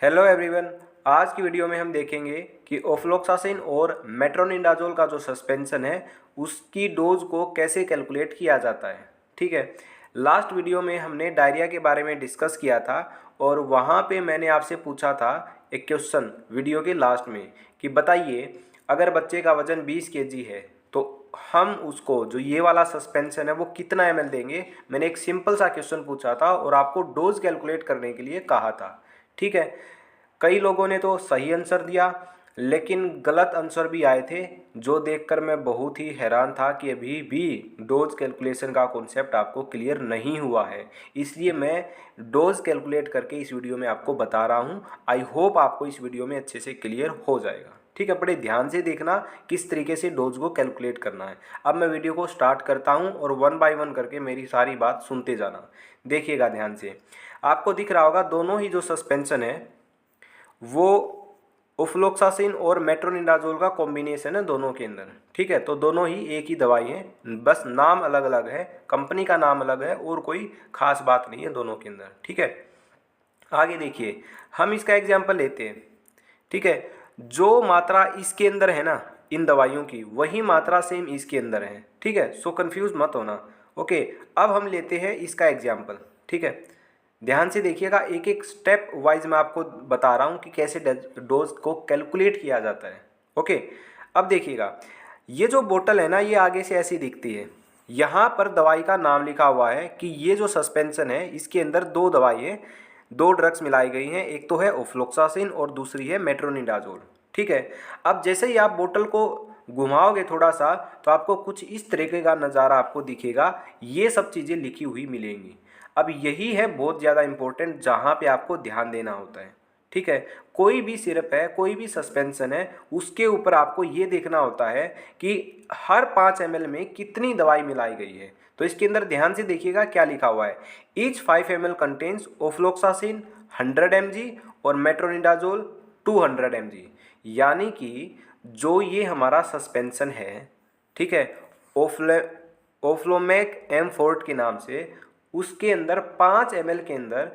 Hello everyone. आज की video में हम देखेंगे कि ओफ्लोक्सासिन और मेट्रोनिडाजोल का जो सस्पेंशन है उसकी डोज को कैसे कैलकुलेट किया जाता है। ठीक है, लास्ट वीडियो में हमने डायरिया के बारे में डिस्कस किया था और वहाँ पे मैंने आपसे पूछा था एक क्वेश्चन वीडियो के लास्ट में कि बताइए अगर बच्चे का वजन 20 केजी है तो हम उसको जो ये वाला सस्पेंशन है वो कितना ml देंगे। मैंने एक सिंपल सा क्वेश्चन पूछा था और आपको डोज कैलकुलेट करने के लिए कहा था। ठीक है, कई लोगों ने तो सही आंसर दिया लेकिन गलत आंसर भी आए थे, जो देखकर मैं बहुत ही हैरान था कि अभी भी डोज कैलकुलेशन का कॉन्सेप्ट आपको क्लियर नहीं हुआ है। इसलिए मैं डोज कैलकुलेट करके इस वीडियो में आपको बता रहा हूँ। आई होप आपको इस वीडियो में अच्छे से क्लियर हो जाएगा। ठीक है, बड़े ध्यान से देखना किस तरीके से डोज को कैलकुलेट करना है। अब मैं वीडियो को स्टार्ट करता हूँ और वन बाय वन करके मेरी सारी बात सुनते जाना। देखिएगा ध्यान से, आपको दिख रहा होगा दोनों ही जो सस्पेंशन है वो ओफ्लोक्सासिन और मेट्रोनिडाजोल का कॉम्बिनेशन है दोनों के अंदर। ठीक है, तो दोनों ही एक ही दवाई है, बस नाम अलग अलग है, कंपनी का नाम अलग है और कोई खास बात नहीं है दोनों के अंदर। ठीक है, आगे देखिए, हम इसका एग्जाम्पल लेते हैं। ठीक है, जो मात्रा इसके अंदर है ना इन दवाइयों की, वही मात्रा सेम इसके अंदर है। ठीक है, सो कंफ्यूज मत होना। ओके, अब हम लेते हैं इसका एग्जाम्पल। ठीक है, ध्यान से देखिएगा, एक एक स्टेप वाइज मैं आपको बता रहा हूँ कि कैसे डोज को कैलकुलेट किया जाता है। ओके, अब देखिएगा, ये जो बोतल है ना ये आगे से ऐसी दिखती है। यहाँ पर दवाई का नाम लिखा हुआ है कि ये जो सस्पेंशन है इसके अंदर दो दवाई है, दो ड्रग्स मिलाई गई हैं, एक तो है ओफ्लोक्सासिन और दूसरी है मेट्रोनिडाजोल। ठीक है, अब जैसे ही आप बोतल को घुमाओगे थोड़ा सा तो आपको कुछ इस तरीके का नज़ारा आपको दिखेगा, ये सब चीज़ें लिखी हुई मिलेंगी। अब यही है बहुत ज़्यादा इम्पोर्टेंट जहाँ पे आपको ध्यान देना होता है। ठीक है, कोई भी सिरप है, कोई भी सस्पेंशन है, उसके ऊपर आपको ये देखना होता है कि हर 5 ml में कितनी दवाई मिलाई गई है। तो इसके अंदर ध्यान से देखिएगा क्या लिखा हुआ है, each 5 ml contains ofloxacin 100 mg और मेट्रोनिडाजोल 200 mg। यानी कि जो ये हमारा सस्पेंशन है, ठीक है, ओफ्ले ओफ्लोमेक एम फोर्ट के नाम से, उसके अंदर 5 ml के अंदर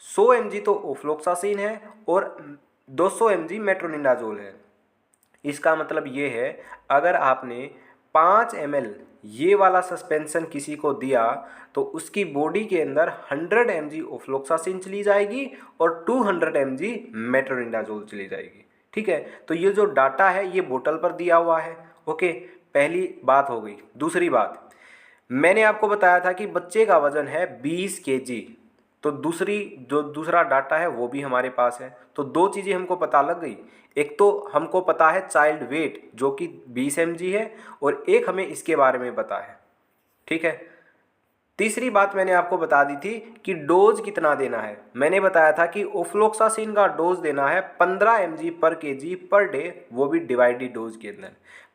100 mg तो ओफ्लोक्सासिन है और 200 mg मेट्रोनिडाजोल है। इसका मतलब ये है, अगर आपने 5 ml ये वाला सस्पेंशन किसी को दिया तो उसकी बॉडी के अंदर 100 mg ओफ्लोक्सासिन चली जाएगी और 200 mg मेट्रोनिडाजोल चली जाएगी। ठीक है, तो ये जो डाटा है ये बोतल पर दिया हुआ है। ओके, पहली बात हो गई। दूसरी बात, मैंने आपको बताया था कि बच्चे का वजन है 20 केजी, तो दूसरा डाटा है वो भी हमारे पास है। तो दो चीज़ें हमको पता लग गई, एक तो हमको पता है चाइल्ड वेट जो कि 20 mg है और एक हमें इसके बारे में पता है। ठीक है, तीसरी बात मैंने आपको बता दी थी कि डोज कितना देना है। मैंने बताया था कि ओफ्लोक्सासिन का डोज देना है 15 mg पर केजी पर डे, वो भी डिवाइडेड डोज के अंदर।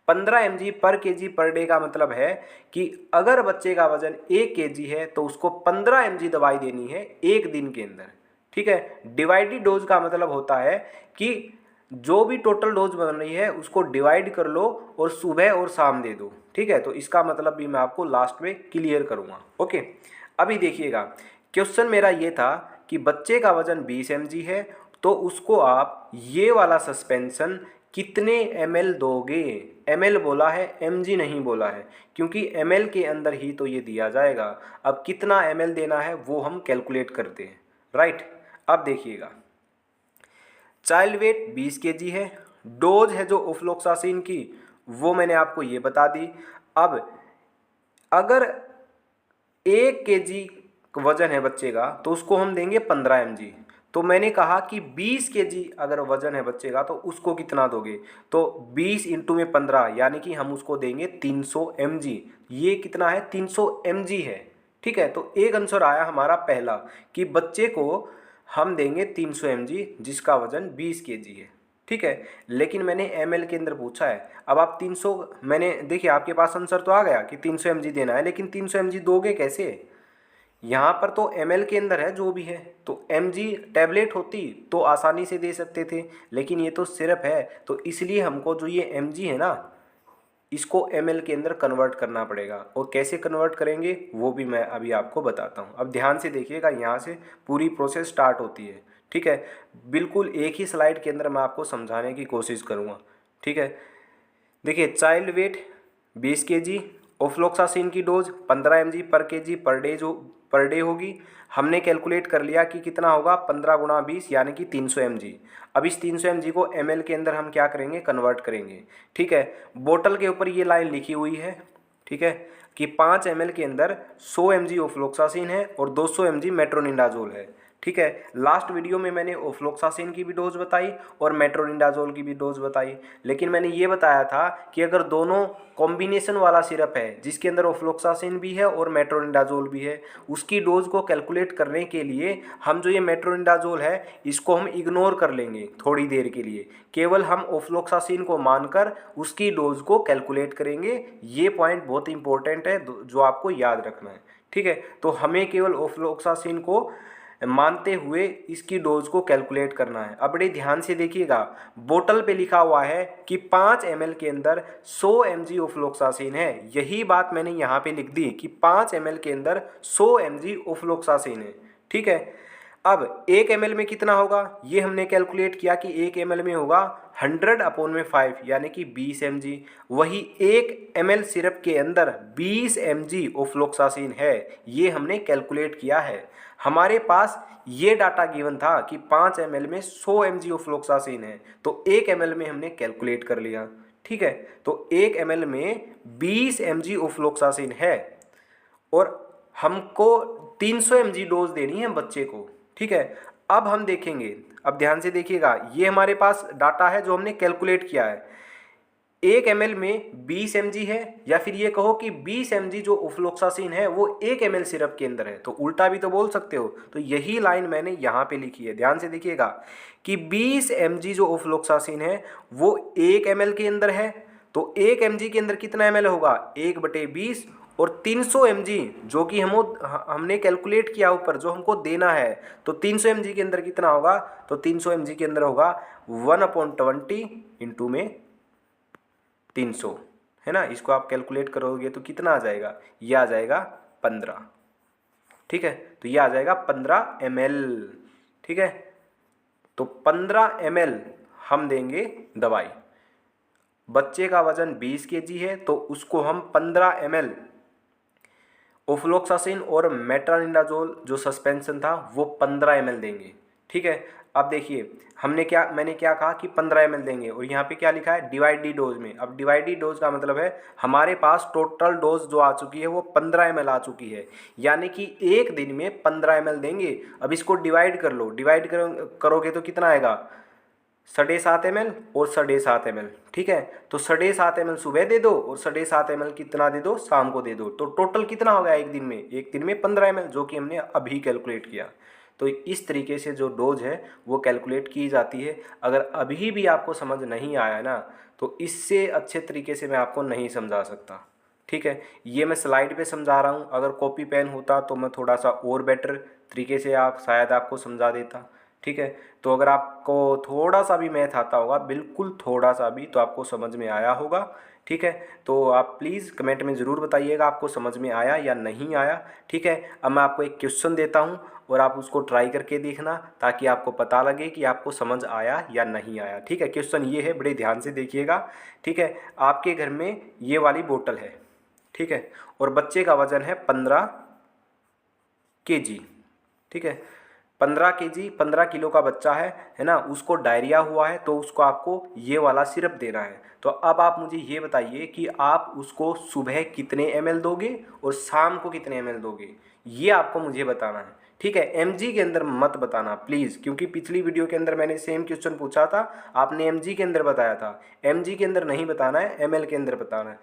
15 mg पर केजी पर डे का मतलब है कि अगर बच्चे का वजन 1 केजी है तो उसको 15 mg दवाई देनी है एक दिन के अंदर। ठीक है, डिवाइडेड डोज का मतलब होता है कि जो भी टोटल डोज बन रही है उसको डिवाइड कर लो और सुबह और शाम दे दो। ठीक है, तो इसका मतलब भी मैं आपको लास्ट में क्लियर करूँगा। ओके, अभी देखिएगा, क्वेश्चन मेरा ये था कि बच्चे का वजन 20 mg है तो उसको आप ये वाला सस्पेंशन कितने ml दोगे। ml बोला है, mg नहीं बोला है, क्योंकि ml के अंदर ही तो ये दिया जाएगा। अब कितना ml देना है वो हम कैलकुलेट करते हैं। राइट, अब देखिएगा, चाइल्ड वेट 20 केजी है, डोज है जो ओफ्लोक्सासिन की वो मैंने आपको ये बता दी। अब अगर 1 केजी वजन है बच्चे का तो उसको हम देंगे 15 mg। तो मैंने कहा कि 20 केजी अगर वजन है बच्चे का तो उसको कितना दोगे, तो 20 इंटू में 15 यानी कि हम उसको देंगे 300 mg। ये कितना है, 300 mg है। ठीक है, तो एक आंसर आया हमारा पहला कि बच्चे को हम देंगे 300 mg जिसका वजन 20 केजी है। ठीक है, लेकिन मैंने ml के अंदर पूछा है। अब आप 300, मैंने देखिए आपके पास आंसर तो आ गया कि 300 mg देना है, लेकिन 300 mg दोगे कैसे। यहाँ पर तो ml के अंदर है जो भी है, तो mg टैबलेट होती तो आसानी से दे सकते थे, लेकिन ये तो सिरप है, तो इसलिए हमको जो ये mg है ना इसको ml के अंदर कन्वर्ट करना पड़ेगा। और कैसे कन्वर्ट करेंगे वो भी मैं अभी आपको बताता हूँ। अब ध्यान से देखिएगा, यहाँ से पूरी प्रोसेस स्टार्ट होती है। ठीक है, बिल्कुल एक ही स्लाइड के अंदर मैं आपको समझाने की कोशिश करूँगा। ठीक है, देखिए चाइल्ड वेट 20 kg, ऑफ्लोक्सासिन की डोज 15 mg पर kg पर डे होगी। हमने कैलकुलेट कर लिया कि कितना होगा, 15 × 20 यानी कि 300 mg। अब इस 300 mg को ml के अंदर हम क्या करेंगे, कन्वर्ट करेंगे। ठीक है, बोतल के ऊपर ये लाइन लिखी हुई है, ठीक है, कि 5 ml के अंदर 100 mg ऑफ्लोक्सासिन है और 200 mg मेट्रोनिडाजोल है। ठीक है, लास्ट वीडियो में मैंने ऑफ्लोक्सासिन की भी डोज बताई और मेट्रोनिडाजोल की भी डोज बताई, लेकिन मैंने ये बताया था कि अगर दोनों कॉम्बिनेशन वाला सिरप है जिसके अंदर ऑफ्लोक्सासिन भी है और मेट्रोनिडाजोल भी है, उसकी डोज को कैलकुलेट करने के लिए हम जो ये मेट्रोनिडाजोल है इसको हम इग्नोर कर लेंगे थोड़ी देर के लिए, केवल हम ऑफ्लोक्सासिन को मानकर उसकी डोज को कैलकुलेट करेंगे। ये पॉइंट बहुत इंपॉर्टेंट है जो आपको याद रखना है। ठीक है, तो हमें केवल ऑफ्लोक्सासिन को मानते हुए इसकी डोज को कैलकुलेट करना है। अब बड़े ध्यान से देखिएगा, बोतल पे लिखा हुआ है कि 5 ml के अंदर 100 mg ऑफ्लोक्सासिन है। यही बात मैंने यहाँ पे लिख दी कि 5 ml के अंदर 100 mg ऑफ्लोक्सासिन है। ठीक है, अब 1 ml में कितना होगा, ये हमने कैलकुलेट किया कि 1 ml में होगा 100/5 यानी कि 20 mg। वही 1 ml सिरप के अंदर 20 mg ऑफ्लोक्सासिन है, ये हमने कैलकुलेट किया है। हमारे पास ये डाटा गिवन था कि 5 ml में 100 mg ऑफ्लोक्सासिन है, तो 1 ml में हमने कैलकुलेट कर लिया। ठीक है, तो 1 ml में 20 mg ऑफ्लोक्सासिन है और हमको 300 mg डोज देनी है बच्चे को। ठीक है, अब हम देखेंगे, अब ध्यान से देखिएगा, ये हमारे पास डाटा है जो हमने कैलकुलेट किया है। 1 ml में 20 mg है, या फिर ये कहो कि 20 mg जो ऑफ्लोक्सासिन है वो 1 ml सिरप के अंदर है, तो उल्टा भी तो बोल सकते हो। तो यही लाइन मैंने यहाँ पे लिखी है, ध्यान से देखिएगा कि 20 mg जो ऑफ्लोक्सासिन है वो 1 ml के अंदर है, तो 1 mg के अंदर कितना ml होगा, 1/20, और 300 mg जो कि हमने कैलकुलेट किया ऊपर जो हमको देना है, तो 300 mg के अंदर कितना होगा, तो 300 mg के अंदर होगा 1/20 इंटू में 300, है ना। इसको आप कैलकुलेट करोगे तो कितना आ जाएगा, ये आ जाएगा 15। ठीक है, तो ये आ जाएगा 15 ml। ठीक है, तो 15 ml हम देंगे दवाई। बच्चे का वजन 20 kg है तो उसको हम 15 ml ऑफ्लोक्सासिन और मेट्रोनिडाजोल जो सस्पेंशन था वो 15 ml देंगे। ठीक है, अब देखिए मैंने क्या कहा कि 15 ml देंगे, और यहाँ पे क्या लिखा है, डिवाइडेड डोज में। अब डिवाइडेड डोज का मतलब है हमारे पास टोटल डोज जो आ चुकी है वो 15 ml आ चुकी है, यानी कि एक दिन में 15 ml देंगे। अब इसको डिवाइड कर लो, डिवाइड करोगे तो कितना आएगा, 7.5 ml और 7.5 ml। ठीक है, तो 7.5 ml सुबह दे दो और 7.5 ml कितना दे दो, शाम को दे दो, तो टोटल कितना हो गया एक दिन में, 15 ml, जो कि हमने अभी कैलकुलेट किया। तो इस तरीके से जो डोज है वो कैलकुलेट की जाती है। अगर अभी भी आपको समझ नहीं आया ना, तो इससे अच्छे तरीके से मैं आपको नहीं समझा सकता। ठीक है, ये मैं स्लाइड पे समझा रहा हूँ, अगर कॉपी पेन होता तो मैं थोड़ा सा और बेटर तरीके से शायद आपको समझा देता। ठीक है, तो अगर आपको थोड़ा सा भी मैथ आता होगा, बिल्कुल थोड़ा सा भी, तो आपको समझ में आया होगा। ठीक है, तो आप प्लीज़ कमेंट में ज़रूर बताइएगा आपको समझ में आया या नहीं आया। ठीक है, अब मैं आपको एक क्वेश्चन देता हूँ और आप उसको ट्राई करके देखना, ताकि आपको पता लगे कि आपको समझ आया या नहीं आया। ठीक है, क्वेश्चन ये है, बड़े ध्यान से देखिएगा। ठीक है, आपके घर में ये वाली बोतल है, ठीक है, और बच्चे का वजन है 15 kg। ठीक है, 15 किलो का बच्चा है ना, उसको डायरिया हुआ है, तो उसको आपको ये वाला सिरप देना है। तो अब आप मुझे ये बताइए कि आप उसको सुबह कितने ml दोगे और शाम को कितने ml दोगे, ये आपको मुझे बताना है। ठीक है, mg के अंदर मत बताना प्लीज़, क्योंकि पिछली वीडियो के अंदर मैंने सेम क्वेश्चन पूछा था, आपने mg के अंदर बताया था। mg के अंदर नहीं बताना है, ml के अंदर बताना है।